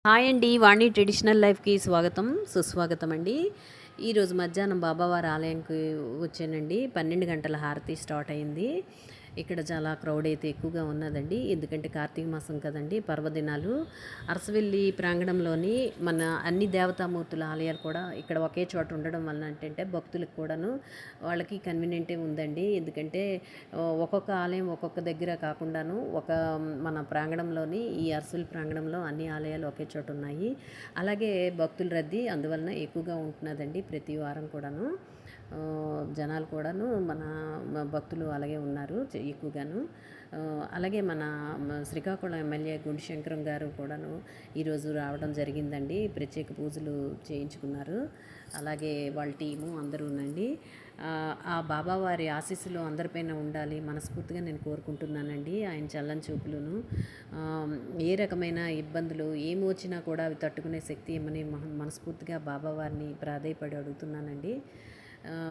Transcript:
Hi అండి. వాణి traditional లైఫ్‌కి స్వాగతం, సుస్వాగతం అండి. ఈరోజు మధ్యాహ్నం బాబావారి ఆలయంకి వచ్చానండి. 12 గంటల హారతి స్టార్ట్ అయింది. ఇక్కడ చాలా క్రౌడ్ అయితే ఎక్కువగా ఉన్నదండి. ఎందుకంటే కార్తీక మాసం కదండీ, పర్వదినాలు. అరసవెల్లి ప్రాంగణంలోని మన అన్ని దేవతామూర్తుల ఆలయాలు కూడా ఇక్కడ ఒకే చోట ఉండడం వలన ఏంటంటే భక్తులకు కూడాను వాళ్ళకి కన్వీనియంటే ఉందండి. ఎందుకంటే ఒక్కొక్క ఆలయం ఒక్కొక్క దగ్గర కాకుండాను మన ప్రాంగణంలోని ఈ అరసవెల్లి ప్రాంగణంలో అన్ని ఆలయాలు ఒకే చోట ఉన్నాయి. అలాగే భక్తుల రద్దీ అందువలన ఎక్కువగా ఉంటున్నదండి ప్రతి వారం కూడాను. జనాలు కూడాను భక్తులు అలాగే ఉన్నారు ఎక్కువగాను. అలాగే శ్రీకాకుళం ఎమ్మెల్యే గుండు శంకరం గారు కూడాను ఈరోజు రావడం జరిగిందండి. ప్రత్యేక పూజలు చేయించుకున్నారు. అలాగే వాళ్ళ టీము అందరూనండి. ఆ బాబావారి ఆశీస్సులు అందరిపైన ఉండాలి మనస్ఫూర్తిగా నేను కోరుకుంటున్నానండి. ఆయన చల్లని చూపులును ఏ రకమైన ఇబ్బందులు ఏమి వచ్చినా కూడా అవి తట్టుకునే శక్తి ఇమ్మని మనస్ఫూర్తిగా బాబావారిని ప్రాధేయపడి అడుగుతున్నానండి.